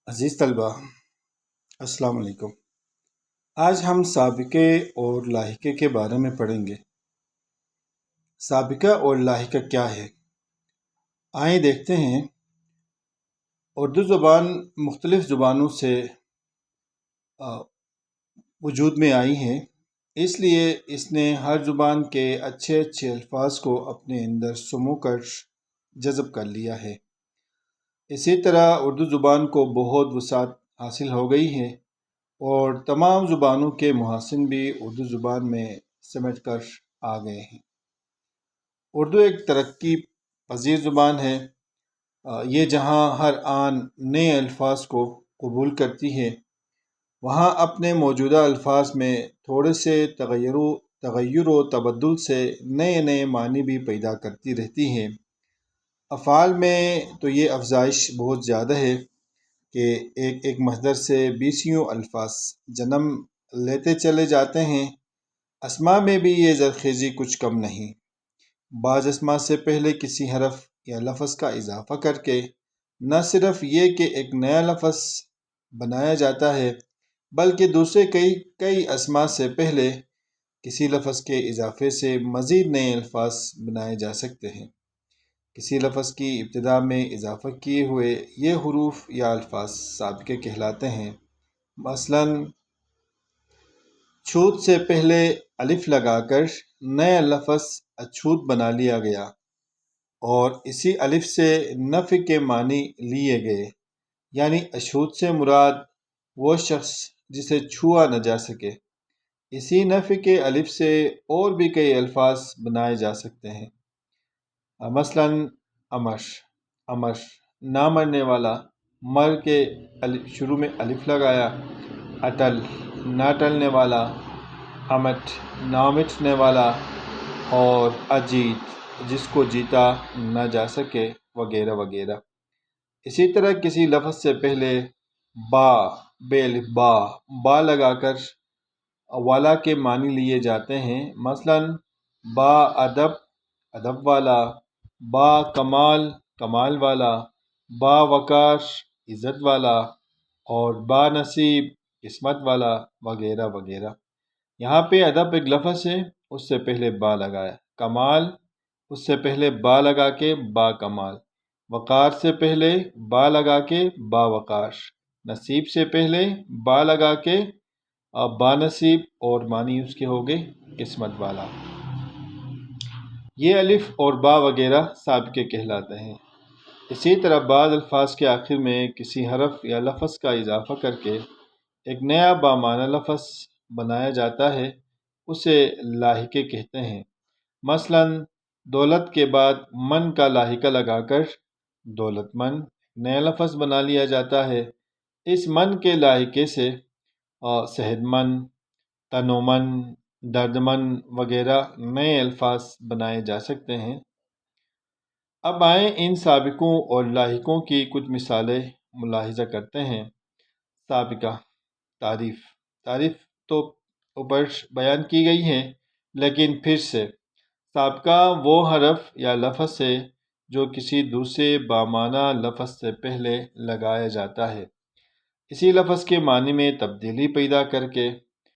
عزیز طلبہ، السلام علیکم۔ آج ہم سابقے اور لاحقے کے بارے میں پڑھیں گے۔ سابقہ اور لاحقہ کیا ہے؟ آئیں دیکھتے ہیں۔ اردو زبان مختلف زبانوں سے وجود میں آئی ہے، اس لیے اس نے ہر زبان کے اچھے اچھے الفاظ کو اپنے اندر سمو کر جذب کر لیا ہے۔ اسی طرح اردو زبان کو بہت وسعت حاصل ہو گئی ہے اور تمام زبانوں کے محاسن بھی اردو زبان میں سمٹ کر آ گئے ہیں۔ اردو ایک ترقی پذیر زبان ہے۔ یہ جہاں ہر آن نئے الفاظ کو قبول کرتی ہے، وہاں اپنے موجودہ الفاظ میں تھوڑے سے تغیر و تبدل سے نئے نئے معنی بھی پیدا کرتی رہتی ہے۔ افعال میں تو یہ افزائش بہت زیادہ ہے کہ ایک مصدر سے بیسیوں الفاظ جنم لیتے چلے جاتے ہیں۔ اسماء میں بھی یہ زرخیزی کچھ کم نہیں۔ بعض اسماء سے پہلے کسی حرف یا لفظ کا اضافہ کر کے نہ صرف یہ کہ ایک نیا لفظ بنایا جاتا ہے، بلکہ دوسرے کئی اسماء سے پہلے کسی لفظ کے اضافے سے مزید نئے الفاظ بنائے جا سکتے ہیں۔ کسی لفظ کی ابتدا میں اضافہ کیے ہوئے یہ حروف یا الفاظ سابقے کہلاتے ہیں۔ مثلاً چھوت سے پہلے الف لگا کر نیا لفظ اچھوت بنا لیا گیا اور اسی الف سے نفی کے معنی لیے گئے، یعنی اچھوت سے مراد وہ شخص جسے چھوا نہ جا سکے۔ اسی نفی کے الف سے اور بھی کئی الفاظ بنائے جا سکتے ہیں۔ مثلاً امر نہ مرنے والا، مر کے شروع میں الف لگایا۔ اٹل نہ ٹلنے والا، امٹ نہ مٹنے والا، اور اجیت جس کو جیتا نہ جا سکے، وغیرہ وغیرہ۔ اسی طرح کسی لفظ سے پہلے بے الف با لگا کر والا کے معنی لیے جاتے ہیں۔ مثلاً با ادب والا، با کمال والا، با وقار عزت والا، اور با نصیب قسمت والا، وغیرہ وغیرہ۔ یہاں پہ ادب ایک لفظ ہے، اس سے پہلے با لگایا۔ کمال اس سے پہلے با لگا کے با کمال۔ وقار سے پہلے با لگا کے با وقار۔ نصیب سے پہلے با لگا کے با نصیب، اور معنی اس کے ہو گئے قسمت والا۔ یہ الف اور با وغیرہ سابقے کہلاتے ہیں۔ اسی طرح بعض الفاظ کے آخر میں کسی حرف یا لفظ کا اضافہ کر کے ایک نیا بامعنی لفظ بنایا جاتا ہے، اسے لاحقے کہتے ہیں۔ مثلاً دولت کے بعد من کا لاحقہ لگا کر دولت مند نیا لفظ بنا لیا جاتا ہے۔ اس من کے لاحقے سے صحت مند، تنومند، دردمند وغیرہ نئے الفاظ بنائے جا سکتے ہیں۔ اب آئیں ان سابقوں اور لاحقوں کی کچھ مثالیں ملاحظہ کرتے ہیں۔ سابقہ تعریف تو اوپر بیان کی گئی ہے، لیکن پھر سے سابقہ وہ حرف یا لفظ ہے جو کسی دوسرے بامعنی لفظ سے پہلے لگایا جاتا ہے، اسی لفظ کے معنی میں تبدیلی پیدا کر کے